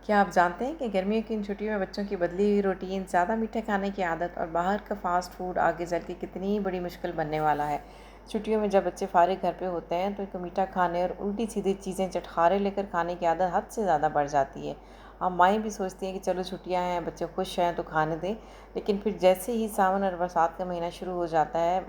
क्या आप जानते हैं कि गर्मियों की इन छुट्टियों में बच्चों की बदली हुई रूटीन, ज़्यादा मीठा खाने की आदत और बाहर का फ़ास्ट फूड आगे चल के कितनी बड़ी मुश्किल बनने वाला है। छुट्टियों में जब बच्चे फारिग घर पे होते हैं तो इनको मीठा खाने और उल्टी सीधी चीज़ें चटखारे लेकर खाने की आदत हद से ज़्यादा बढ़ जाती है। हम माएँ भी सोचती हैं कि चलो छुट्टियाँ हैं, बच्चे खुश हैं तो खाने दें, लेकिन फिर जैसे ही सावन और बरसात का महीना शुरू हो जाता है,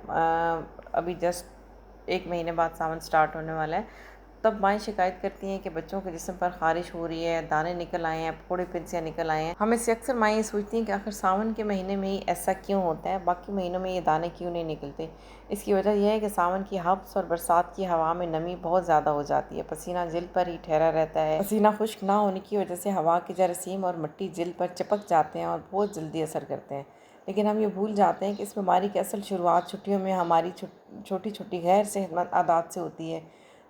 अभी जस्ट 1 महीने बाद सावन स्टार्ट होने वाला है, तब माएँ शिकायत करती हैं कि बच्चों के जिस्म पर ख़ारिश हो रही है, दाने निकल आए हैं, फोड़े फिंसियाँ निकल आए हैं। हमें से अक्सर माएँ सोचती हैं कि आखिर सावन के महीने में ही ऐसा क्यों होता है, बाकी महीनों में ये दाने क्यों नहीं निकलते। इसकी वजह यह है कि सावन की हब्स और बरसात की हवा में नमी बहुत ज़्यादा हो जाती है, पसीना जिल्द पर ही ठहरा रहता है। पसीना खुश्क ना होने की वजह से हवा के जरासीम और मिट्टी जिल्द पर चिपक जाते हैं और बहुत जल्दी असर करते हैं। लेकिन हम ये भूल जाते हैं कि इस बीमारी की असल शुरुआत छुट्टियों में हमारी छोटी छोटी गैर सेहतमंद आदत से होती है,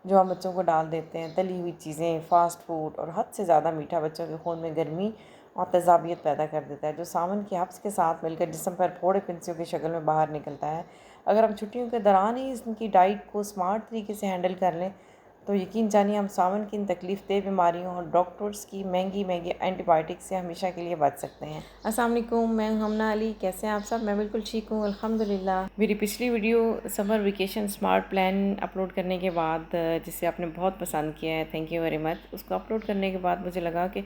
जो हम बच्चों को डाल देते हैं। तली हुई चीज़ें, फ़ास्ट फूड और हद से ज़्यादा मीठा बच्चों के खून में गर्मी और तेज़ाबियत पैदा कर देता है, जो सावन की हब्स के साथ मिलकर जिस्म पर फोड़े फिंसियों की शक्ल में बाहर निकलता है। अगर हम छुट्टियों के दौरान ही इनकी डाइट को स्मार्ट तरीके से हैंडल कर लें तो यकीन जानिए हम सावन की इन तकलीफ दे बीमारियों और डॉक्टर्स की महंगी महंगी एंटीबायोटिक से हमेशा के लिए बच सकते हैं। अस्सलाम वालेकुम, मैं हूं हमना अली। कैसे हैं आप सब? मैं बिल्कुल ठीक हूँ, अल्हम्दुलिल्लाह। मेरी पिछली video summer vacation smart plan upload करने के बाद, जिसे आपने बहुत पसंद किया है, थैंक यू वेरी मच। उसको अपलोड करने के बाद मुझे लगा कि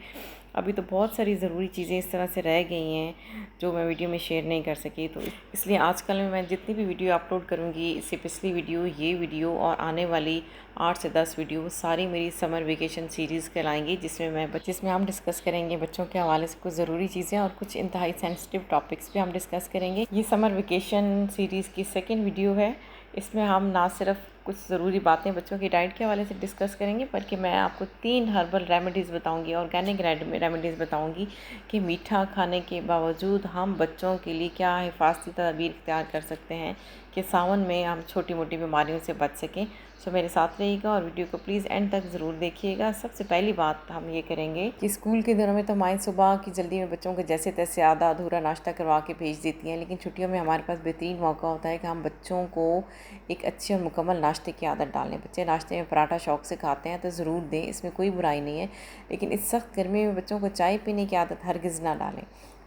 अभी तो बहुत सारी ज़रूरी चीज़ें इस तरह से रह गई हैं जो मैं वीडियो में शेयर नहीं कर सकी, तो इसलिए आजकल में मैं जितनी भी वीडियो अपलोड करूँगी, इससे पिछली वीडियो, ये वीडियो और आने वाली 8 से 10 वीडियो सारी मेरी समर वेकेशन सीरीज़ कहलाएंगी, जिसमें हम डिस्कस करेंगे बच्चों के हवाले से कुछ ज़रूरी चीज़ें और कुछ इंतहाई सेंसिटिव टॉपिक्स भी हम डिस्कस करेंगे। ये समर वेकेशन सीरीज़ की सेकेंड वीडियो है। इसमें हम ना सिर्फ कुछ ज़रूरी बातें बच्चों की डाइट के हवाले से डिस्कस करेंगे, बल्कि मैं आपको 3 हर्बल रेमेडीज़ बताऊंगी, ऑर्गेनिक रेमेडीज़ बताऊंगी कि मीठा खाने के बावजूद हम बच्चों के लिए क्या हिफाजती तदबीर इख्तियार कर सकते हैं कि सावन में हम छोटी मोटी बीमारियों से बच सकें। सो मेरे साथ रहिएगा और वीडियो को प्लीज़ एंड तक ज़रूर देखिएगा। सबसे पहली बात हम ये करेंगे कि स्कूल के दिनों में तो माएँ सुबह की जल्दी में बच्चों को जैसे तैसे आधा अधूरा नाश्ता करवा के भेज देती हैं, लेकिन छुट्टियों में हमारे पास बेहतरीन मौका होता है कि हम बच्चों को एक अच्छी और मुकम्मल नाश्ते की आदत डालें। बच्चे नाश्ते में पराठा शौक़ से खाते हैं तो ज़रूर दें, इसमें कोई बुराई नहीं है, लेकिन इस सख्त गर्मी में बच्चों को चाय पीने की आदत हरगिज़ ना डालें।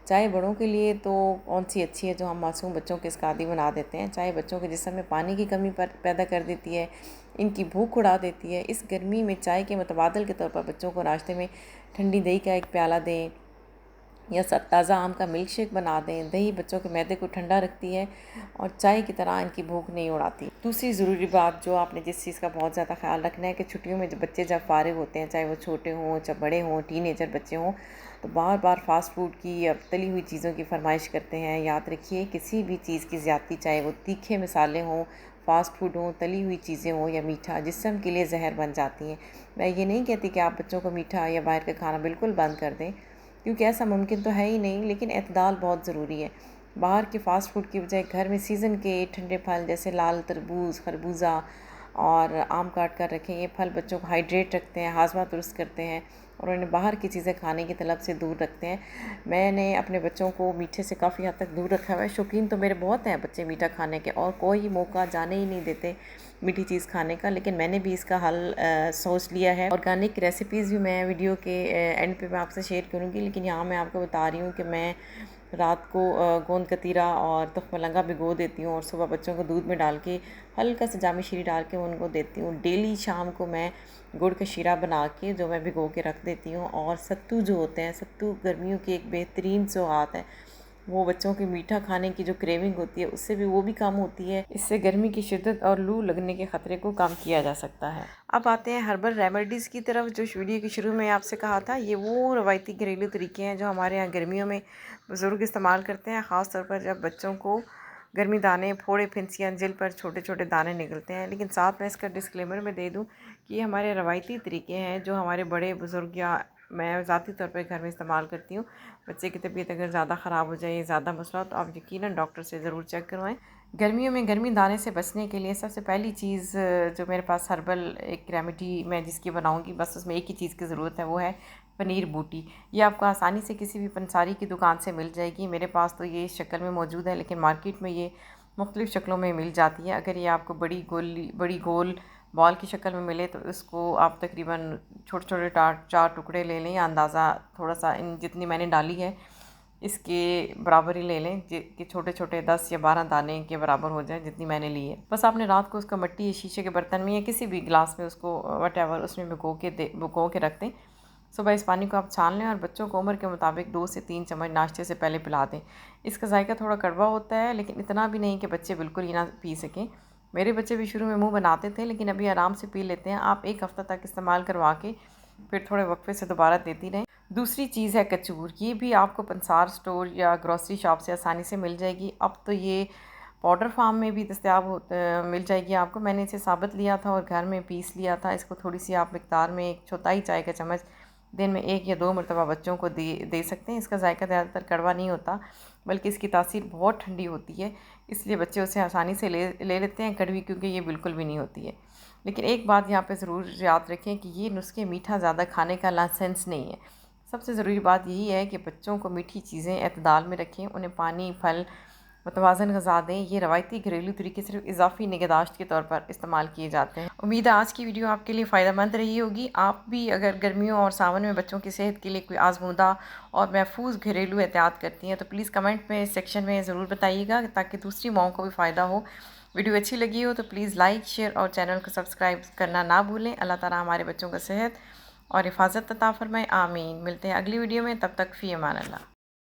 चाय बड़ों के लिए तो कौन सी अच्छी है जो हम मासूम बच्चों के इसका आदी बना देते हैं। चाय बच्चों के जिस्म में पानी की कमी पैदा कर देती है, इनकी भूख उड़ा देती है। इस गर्मी में चाय के मुतबादल के तौर पर बच्चों को नाश्ते में ठंडी दही का एक प्याला दें या ताज़ा आम का मिल्क शेक बना दें। दही बच्चों के मैदे को ठंडा रखती है और चाय की तरह इनकी भूख नहीं उड़ाती। दूसरी ज़रूरी बात जो आपने जिस चीज़ का बहुत ज़्यादा ख्याल रखना है कि छुट्टियों में जब फारिग होते हैं, चाहे वो छोटे हों चाहे बड़े हों, टीनेजर बच्चे हों, तो बार बार फ़ास्ट फूड की या तली हुई चीज़ों की फरमाइश करते हैं। याद रखिए, किसी भी चीज़ की ज़्यादती, चाहे वो तीखे मसाले हों, फ़ास्ट फूड हों, तली हुई चीज़ें हों या मीठा, जिस्म के लिए ज़हर बन जाती हैं। मैं ये नहीं कहती कि आप बच्चों को मीठा या बाहर का खाना बिल्कुल बंद कर दें, क्योंकि ऐसा मुमकिन तो है ही नहीं, लेकिन एतदाल बहुत ज़रूरी है। बाहर के फ़ास्ट फूड की बजाय घर में सीज़न के ठंडे फल जैसे लाल तरबूज, खरबूजा और आम काट कर रखें। ये फल बच्चों को हाइड्रेट रखते हैं, हाजमा दुरुस्त करते हैं और उन्हें बाहर की चीज़ें खाने की तलब से दूर रखते हैं। मैंने अपने बच्चों को मीठे से काफ़ी हद तक दूर रखा हुआ है। शौकीन तो मेरे बहुत हैं बच्चे मीठा खाने के, और कोई मौका जाने ही नहीं देते मीठी चीज़ खाने का, लेकिन मैंने भी इसका हल सोच लिया है। ऑर्गेनिक रेसिपीज़ भी मैं वीडियो के एंड पे मैं आपसे शेयर करूँगी, लेकिन यहाँ मैं आपको बता रही हूँ कि मैं रात को गोंद कतीरा और तुख्म मलंगा भिगो देती हूँ और सुबह बच्चों को दूध में डाल के हल्का सा जामी शीरी डाल के उनको देती हूँ। डेली शाम को मैं गुड़ का शीरा बना के जो मैं भिगो के रख देती हूँ। और सत्तू जो होते हैं, सत्तू गर्मियों की एक बेहतरीन सौगात है। वो बच्चों की मीठा खाने की जो क्रेविंग होती है उससे भी वो भी कम होती है। इससे गर्मी की शिद्दत और लू लगने के ख़तरे को कम किया जा सकता है। अब आते हैं हर्बल रेमेडीज़ की तरफ। जो वीडियो के शुरू में आपसे कहा था, ये वो रवायती घरेलू तरीके हैं जो हमारे यहाँ गर्मियों में बुज़ुर्ग इस्तेमाल करते हैं, ख़ास तौर पर जब बच्चों को गर्मी दाने, फोड़े फिंसियाँ, जिल पर छोटे छोटे दाने निकलते हैं। लेकिन साथ में इसका डिस्क्लेमर मैं दे दूँ कि ये हमारे रवायती तरीके हैं जो हमारे बड़े बुज़ुर्ग या मैं ज़ाती तौर पर घर में इस्तेमाल करती हूँ। बच्चे की तबीयत अगर ज़्यादा ख़राब हो जाए, ज़्यादा मसला, तो आप यकीनन डॉक्टर से ज़रूर चेक करवाएं। गर्मियों में गर्मी दाने से बचने के लिए सबसे पहली चीज़ जो मेरे पास हर्बल एक रेमेडी मैं जिसकी बनाऊंगी, बस उसमें एक ही चीज़ की ज़रूरत है, वो है पनीर बूटी। ये आपको आसानी से किसी भी पंसारी की दुकान से मिल जाएगी। मेरे पास तो ये इस शक्ल में मौजूद है, लेकिन मार्केट में ये मुख्तलिफ़ शक्लों में मिल जाती है। अगर ये आपको बड़ी गोल बॉल की शक्ल में मिले तो इसको आप तकरीबन छोटे छोटे 4 टुकड़े ले लें, या अंदाज़ा थोड़ा सा इन जितनी मैंने डाली है इसके बराबर ही ले लें, कि छोटे छोटे 10 या 12 दाने के बराबर हो जाए जितनी मैंने ली है। बस आपने रात को उसका मिट्टी या शीशे के बर्तन में या किसी भी गिलास में उसको वटेवर उसमें भिगो के रख दें। सुबह इस पानी को आप छान लें और बच्चों को उम्र के मुताबिक 2 से 3 चम्मच नाश्ते से पहले पिला दें। इसका जायका थोड़ा कड़वा होता है, लेकिन इतना भी नहीं कि बच्चे बिल्कुल ही ना पी सकें। मेरे बच्चे भी शुरू में मुँह बनाते थे, लेकिन अभी आराम से पी लेते हैं। आप 1 हफ़्ता तक इस्तेमाल करवा के फिर थोड़े वक्फे से दोबारा देती रहें। दूसरी चीज़ है कचूर। ये भी आपको पंसार स्टोर या ग्रॉसरी शॉप से आसानी से मिल जाएगी। अब तो ये पाउडर फार्म में भी दस्तियाब मिल जाएगी आपको। मैंने इसे साबुत लिया था और घर में पीस लिया था। इसको थोड़ी सी आप मिकदार में 1 चौथाई चाय का चम्मच दिन में 1 या 2 मरतबा बच्चों को दे सकते हैं। इसका जायका ज़्यादातर कड़वा नहीं होता, बल्कि इसकी तासीर बहुत ठंडी होती है, इसलिए बच्चे उसे आसानी से ले लेते हैं। कड़वी क्योंकि ये बिल्कुल भी नहीं होती है। लेकिन एक बात यहाँ पे ज़रूर याद रखें कि ये नुस्खे मीठा ज़्यादा खाने का लाइसेंस नहीं है। सबसे ज़रूरी बात यही है कि बच्चों को मीठी चीज़ें एतदाल में रखें, उन्हें पानी, फल, मुतवाज़न ग़िज़ा दें। ये रवायती घरेलू तरीके सिर्फ इजाफ़ी निगहदाश्त के तौर पर इस्तेमाल किए जाते हैं। उम्मीद है आज की वीडियो आपके लिए फ़ायदेमंद रही होगी। आप भी अगर गर्मियों और सावन में बच्चों की सेहत के लिए कोई आज़मूदा और महफूज घरेलू एहतियात करती हैं तो प्लीज़ कमेंट में सेक्शन में ज़रूर बताइएगा, ताकि दूसरी माओं को भी फ़ायदा हो। वीडियो अच्छी लगी हो तो प्लीज़ लाइक, शेयर और चैनल को सब्सक्राइब करना ना भूलें। अल्लाह ताला हमारे बच्चों को सेहत और हिफाजत अता फ़रमाए। आमीन। मिलते हैं अगली वीडियो में, तब तक फ़ी अमान अल्लाह।